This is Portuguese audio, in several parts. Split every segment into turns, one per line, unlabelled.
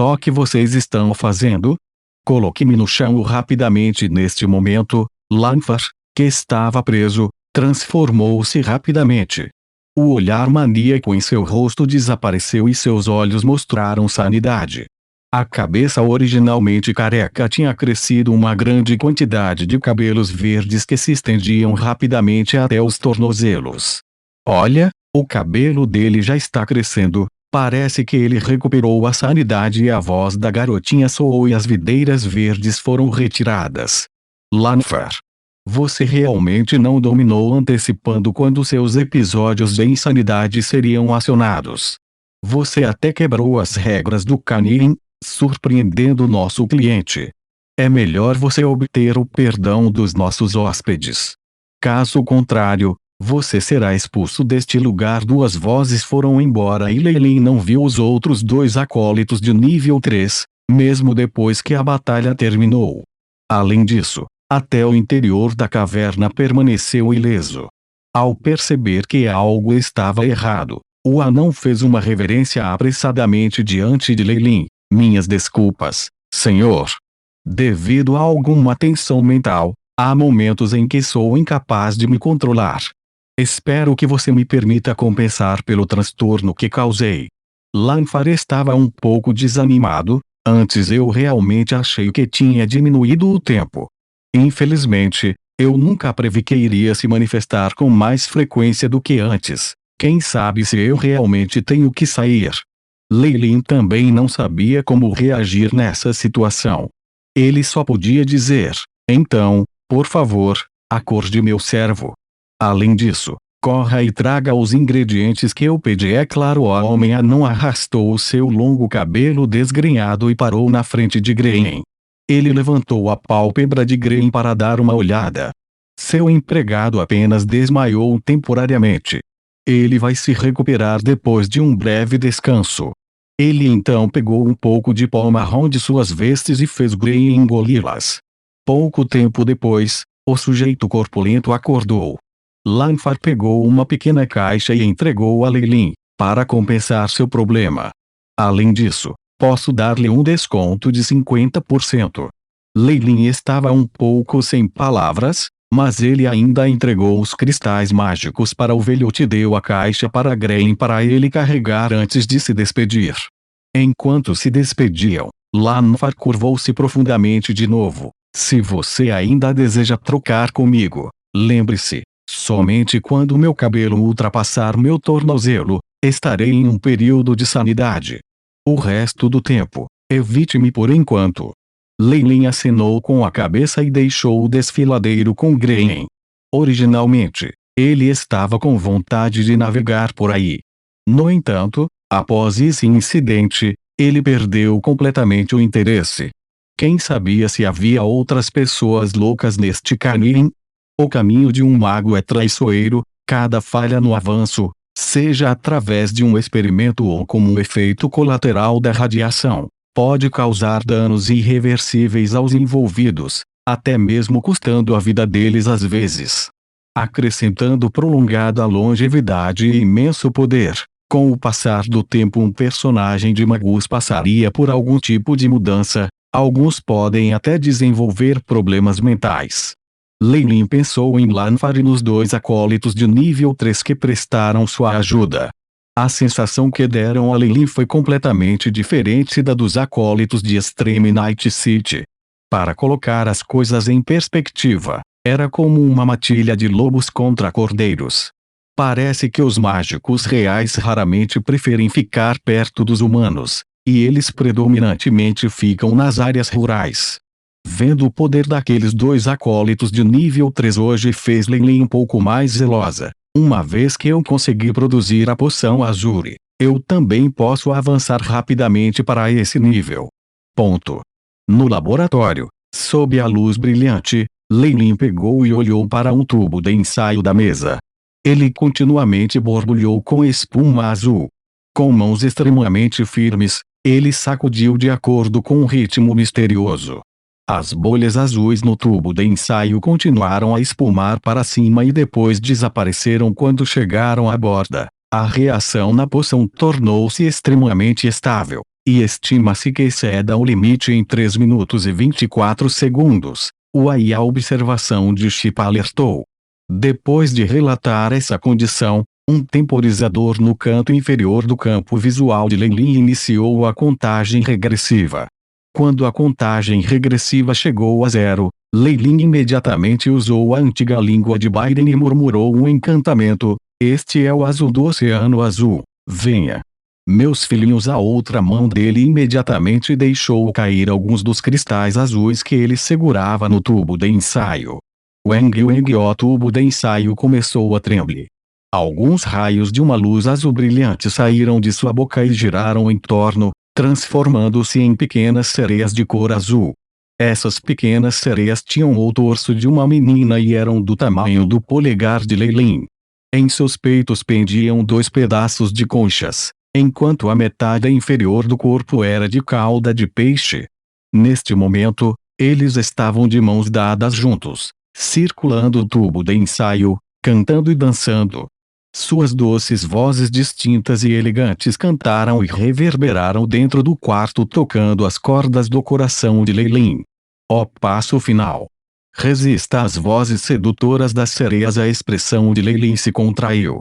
Só que vocês estão fazendo? Coloque-me no chão rapidamente. Neste momento, Lanfar, que estava preso, transformou-se rapidamente. O olhar maníaco em seu rosto desapareceu e seus olhos mostraram sanidade. A cabeça originalmente careca tinha crescido uma grande quantidade de cabelos verdes que se estendiam rapidamente até os tornozelos. Olha, o cabelo dele já está crescendo. Parece que ele recuperou a sanidade e a voz da garotinha soou e as videiras verdes foram retiradas. Lanfar, você realmente não dominou antecipando quando seus episódios de insanidade seriam acionados. Você até quebrou as regras do canine, surpreendendo nosso cliente. É melhor você obter o perdão dos nossos hóspedes. Caso contrário, você será expulso deste lugar. Duas vozes foram embora e Lei Lin não viu os outros dois acólitos de nível 3, mesmo depois que a batalha terminou. Além disso, até o interior da caverna permaneceu ileso. Ao perceber que algo estava errado, o anão fez uma reverência apressadamente diante de Lei Lin. Minhas desculpas, senhor. Devido a alguma tensão mental, há momentos em que sou incapaz de me controlar. Espero que você me permita compensar pelo transtorno que causei. Lanfar estava um pouco desanimado. Antes eu realmente achei que tinha diminuído o tempo. Infelizmente, eu nunca previ que iria se manifestar com mais frequência do que antes. Quem sabe se eu realmente tenho que sair. Lei Lin também não sabia como reagir nessa situação. Ele só podia dizer, então, por favor, acorde meu servo. Além disso, corra e traga os ingredientes que eu pedi. É claro, o homem anão arrastou o seu longo cabelo desgrenhado e parou na frente de Green. Ele levantou a pálpebra de Green para dar uma olhada. Seu empregado apenas desmaiou temporariamente. Ele vai se recuperar depois de um breve descanso. Ele então pegou um pouco de pó marrom de suas vestes e fez Green engoli-las. Pouco tempo depois, o sujeito corpulento acordou. Lanfar pegou uma pequena caixa e entregou a Lei Lin, para compensar seu problema. Além disso, posso dar-lhe um desconto de 50%. Lei Lin estava um pouco sem palavras, mas ele ainda entregou os cristais mágicos para o velhote e deu a caixa para Green para ele carregar antes de se despedir. Enquanto se despediam, Lanfar curvou-se profundamente de novo. Se você ainda deseja trocar comigo, lembre-se, somente quando meu cabelo ultrapassar meu tornozelo, estarei em um período de sanidade. O resto do tempo, evite-me por enquanto. Lei Lin acenou com a cabeça e deixou o desfiladeiro com Green. Originalmente, ele estava com vontade de navegar por aí. No entanto, após esse incidente, ele perdeu completamente o interesse. Quem sabia se havia outras pessoas loucas neste caminho? O caminho de um mago é traiçoeiro. Cada falha no avanço, seja através de um experimento ou como um efeito colateral da radiação, pode causar danos irreversíveis aos envolvidos, até mesmo custando a vida deles às vezes. Acrescentando prolongada longevidade e imenso poder, com o passar do tempo um personagem de magus passaria por algum tipo de mudança, alguns podem até desenvolver problemas mentais. Lei Lin pensou em Lanfar e nos dois acólitos de nível 3 que prestaram sua ajuda. A sensação que deram a Lei Lin foi completamente diferente da dos acólitos de Extreme Night City. Para colocar as coisas em perspectiva, era como uma matilha de lobos contra cordeiros. Parece que os mágicos reais raramente preferem ficar perto dos humanos, e eles predominantemente ficam nas áreas rurais. Vendo o poder daqueles dois acólitos de nível 3 hoje fez Lei Lin um pouco mais zelosa. Uma vez que eu consegui produzir a poção Azure, eu também posso avançar rapidamente para esse nível. Ponto. No laboratório, sob a luz brilhante, Lei Lin pegou e olhou para um tubo de ensaio da mesa. Ele continuamente borbulhou com espuma azul. Com mãos extremamente firmes, ele sacudiu de acordo com um ritmo misterioso. As bolhas azuis no tubo de ensaio continuaram a espumar para cima e depois desapareceram quando chegaram à borda. A reação na poção tornou-se extremamente estável, e estima-se que exceda o limite em 3 minutos e 24 segundos. A observação de Chip alertou. Depois de relatar essa condição, um temporizador no canto inferior do campo visual de Lei-Lin iniciou a contagem regressiva. Quando a contagem regressiva chegou a 0, Lei-Lin imediatamente usou a antiga língua de Biden e murmurou um encantamento: "Este é o azul do Oceano Azul, venha." Meus filhinhos. A outra mão dele imediatamente deixou cair alguns dos cristais azuis que ele segurava no tubo de ensaio. Wang Wang. O tubo de ensaio começou a tremer. Alguns raios de uma luz azul brilhante saíram de sua boca e giraram em torno, transformando-se em pequenas sereias de cor azul. Essas pequenas sereias tinham o torso de uma menina e eram do tamanho do polegar de Lei-Lin. Em seus peitos pendiam 2 pedaços de conchas, enquanto a metade inferior do corpo era de cauda de peixe. Neste momento, eles estavam de mãos dadas juntos, circulando o tubo de ensaio, cantando e dançando. Suas doces vozes distintas e elegantes cantaram e reverberaram dentro do quarto, tocando as cordas do coração de Lei-Lin. Ó passo final! Resista às vozes sedutoras das sereias. A expressão de Lei-Lin se contraiu.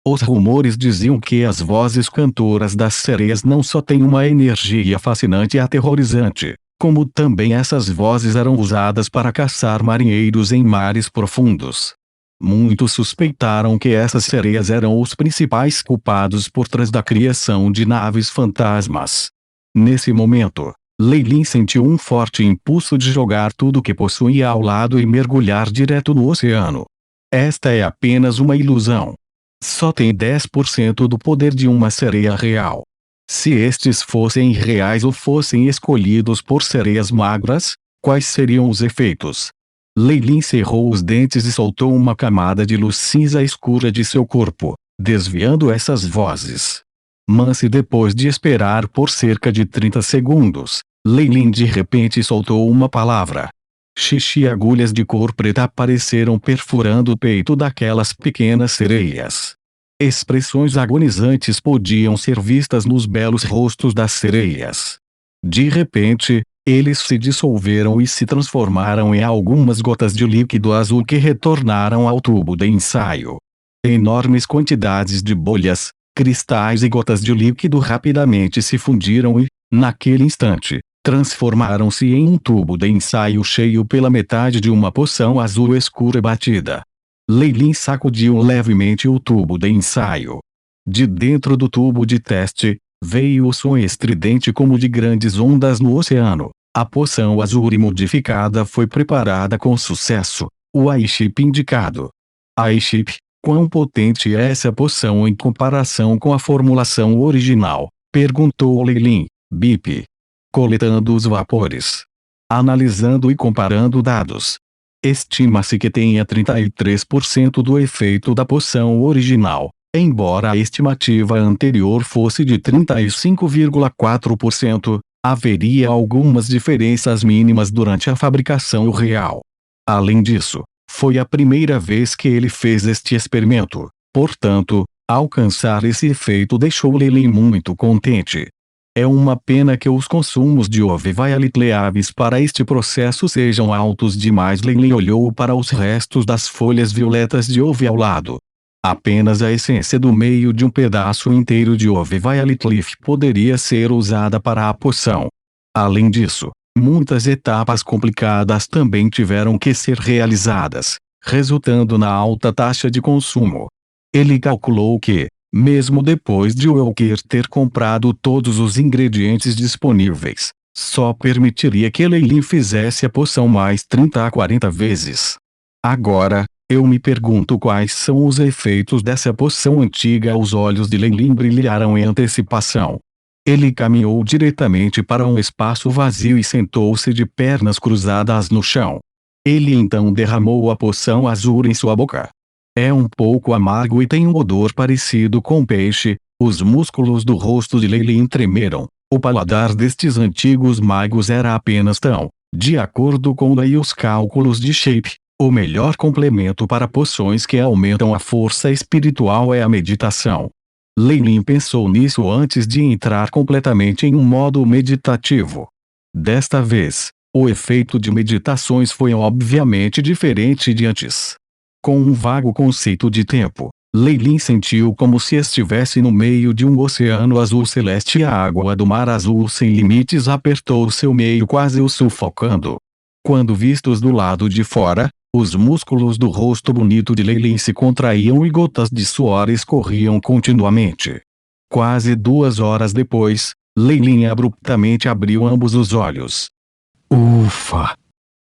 Os rumores diziam que as vozes cantoras das sereias não só têm uma energia fascinante e aterrorizante, como também essas vozes eram usadas para caçar marinheiros em mares profundos. Muitos suspeitaram que essas sereias eram os principais culpados por trás da criação de naves fantasmas. Nesse momento, Lei-Lin sentiu um forte impulso de jogar tudo o que possuía ao lado e mergulhar direto no oceano. Esta é apenas uma ilusão. Só tem 10% do poder de uma sereia real. Se estes fossem reais ou fossem escolhidos por sereias magras, quais seriam os efeitos? Lei-Lin cerrou os dentes e soltou uma camada de luz cinza escura de seu corpo, desviando essas vozes. Mas depois de esperar por cerca de 30 segundos, Lei-Lin de repente soltou uma palavra. Xixi. Agulhas de cor preta apareceram perfurando o peito daquelas pequenas sereias. Expressões agonizantes podiam ser vistas nos belos rostos das sereias. De repente, eles se dissolveram e se transformaram em algumas gotas de líquido azul que retornaram ao tubo de ensaio. Enormes quantidades de bolhas, cristais e gotas de líquido rapidamente se fundiram e, naquele instante, transformaram-se em um tubo de ensaio cheio pela metade de uma poção azul escura batida. Lei-Lin sacudiu levemente o tubo de ensaio. De dentro do tubo de teste, veio o som estridente como de grandes ondas no oceano. A poção azul modificada foi preparada com sucesso. O iChip indicado. iChip, quão potente é essa poção em comparação com a formulação original? Perguntou Lei-Lin. Bip. Coletando os vapores. Analisando e comparando dados. Estima-se que tenha 33% do efeito da poção original, embora a estimativa anterior fosse de 35,4%, haveria algumas diferenças mínimas durante a fabricação real. Além disso, foi a primeira vez que ele fez este experimento, portanto, alcançar esse efeito deixou Lei-Lin muito contente. É uma pena que os consumos de Oveviolet leves para este processo sejam altos demais. Lei-Lin olhou para os restos das folhas violetas de Ove ao lado. Apenas a essência do meio de um pedaço inteiro de Oveviolet Leaf poderia ser usada para a poção. Além disso, muitas etapas complicadas também tiveram que ser realizadas, resultando na alta taxa de consumo. Ele calculou que, mesmo depois de Walker ter comprado todos os ingredientes disponíveis, só permitiria que Lei-Lin fizesse a poção mais 30 a 40 vezes. Agora, eu me pergunto quais são os efeitos dessa poção antiga. Os olhos de Lei-Lin brilharam em antecipação. Ele caminhou diretamente para um espaço vazio e sentou-se de pernas cruzadas no chão. Ele então derramou a poção azul em sua boca. É um pouco amargo e tem um odor parecido com peixe. Os músculos do rosto de Lei-Lin tremeram. O paladar destes antigos magos era apenas tão, de acordo com os cálculos de Shape, o melhor complemento para poções que aumentam a força espiritual é a meditação. Leilin pensou nisso antes de entrar completamente em um modo meditativo. Desta vez, o efeito de meditações foi obviamente diferente de antes. Com um vago conceito de tempo, Leilin sentiu como se estivesse no meio de um oceano azul celeste e a água do mar azul sem limites apertou seu meio, quase o sufocando. Quando vistos do lado de fora, os músculos do rosto bonito de Leilin se contraíam e gotas de suor escorriam continuamente. Quase 2 horas depois, Leilin abruptamente abriu ambos os olhos. Ufa!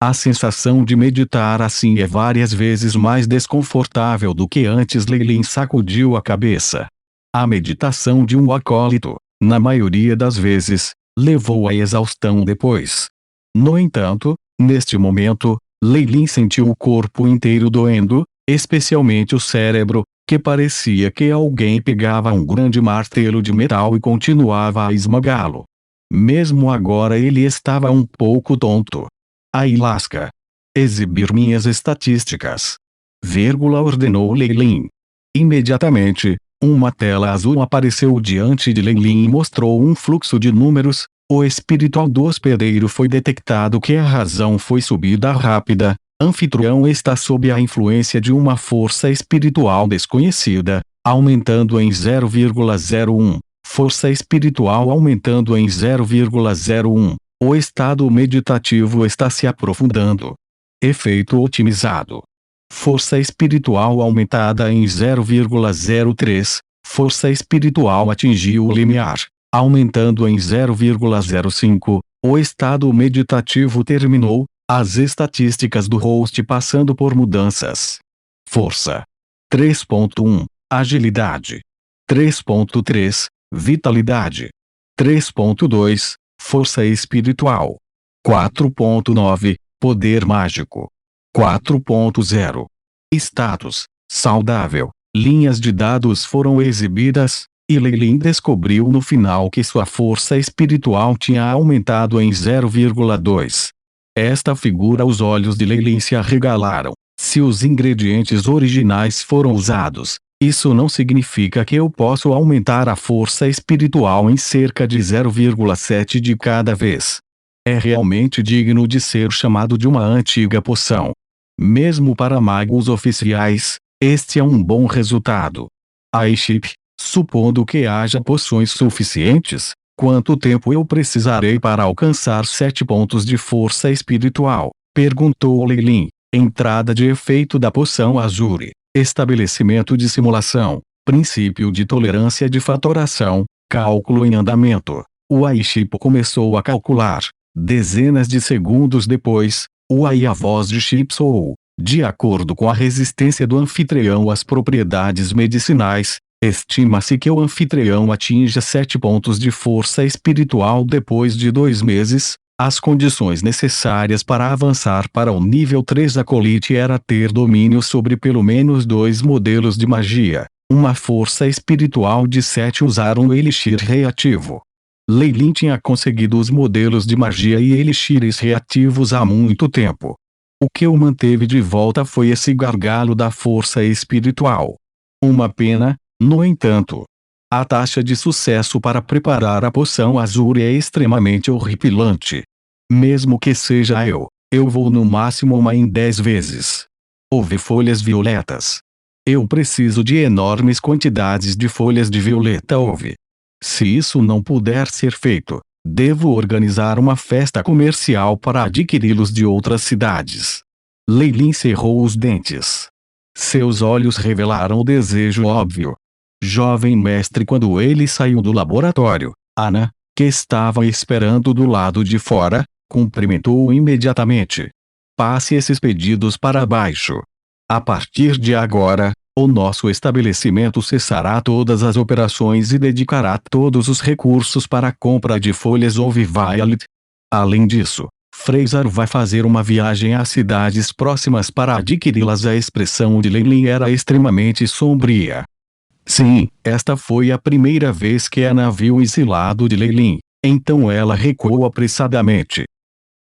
A sensação de meditar assim é várias vezes mais desconfortável do que antes. Leilin sacudiu a cabeça. A meditação de um acólito, na maioria das vezes, levou à exaustão depois. No entanto, neste momento, Leilin sentiu o corpo inteiro doendo, especialmente o cérebro, que parecia que alguém pegava um grande martelo de metal e continuava a esmagá-lo. Mesmo agora ele estava um pouco tonto. Aí lasca. Exibir minhas estatísticas. Ordenou Leilin. Imediatamente, uma tela azul apareceu diante de Leilin e mostrou um fluxo de números. O espiritual do hospedeiro foi detectado que a razão foi subida rápida. Anfitrião está sob a influência de uma força espiritual desconhecida, aumentando em 0,01. Força espiritual aumentando em 0,01. O estado meditativo está se aprofundando. Efeito otimizado. Força espiritual aumentada em 0,03. Força espiritual atingiu o limiar, aumentando em 0,05. O estado meditativo terminou. As estatísticas do host passando por mudanças. Força. 3.1. Agilidade. 3.3. Vitalidade. 3.2. Força espiritual. 4.9. Poder mágico. 4.0. Status. Saudável. Linhas de dados foram exibidas, e Leilin descobriu no final que sua força espiritual tinha aumentado em 0,2. Esta figura, os olhos de Leilin se arregalaram. Se os ingredientes originais foram usados, isso não significa que eu posso aumentar a força espiritual em cerca de 0,7 de cada vez. É realmente digno de ser chamado de uma antiga poção. Mesmo para magos oficiais, este é um bom resultado. Aiship, supondo que haja poções suficientes, quanto tempo eu precisarei para alcançar 7 pontos de força espiritual? Perguntou Leilin. Entrada de efeito da poção Azure. Estabelecimento de simulação. Princípio de tolerância de fatoração. Cálculo em andamento. O Aiship começou a calcular. Dezenas de segundos depois, a voz de Chip soou. De acordo com a resistência do anfitrião às propriedades medicinais, estima-se que o anfitrião atinja 7 pontos de força espiritual depois de 2 meses. As condições necessárias para avançar para o nível 3 acolite era ter domínio sobre pelo menos 2 modelos de magia, uma força espiritual de 7 e usar um elixir reativo. Leilin tinha conseguido os modelos de magia e elixires reativos há muito tempo. O que o manteve de volta foi esse gargalo da força espiritual. Uma pena, no entanto. A taxa de sucesso para preparar a poção Azure é extremamente horripilante. Mesmo que seja eu vou no máximo 1 em 10 vezes. Houve folhas violetas. Eu preciso de enormes quantidades de folhas de violeta. Se isso não puder ser feito, devo organizar uma festa comercial para adquiri-los de outras cidades. Leilin cerrou os dentes. Seus olhos revelaram o desejo óbvio. Jovem mestre, quando ele saiu do laboratório, Ana, que estava esperando do lado de fora, cumprimentou-o imediatamente. Passe esses pedidos para baixo. A partir de agora, o nosso estabelecimento cessará todas as operações e dedicará todos os recursos para a compra de folhas Violet. Além disso, Fraser vai fazer uma viagem às cidades próximas para adquiri-las. A expressão de Leilin era extremamente sombria. Sim, esta foi a primeira vez que Ana viu esse lado de Leilin, então ela recuou apressadamente.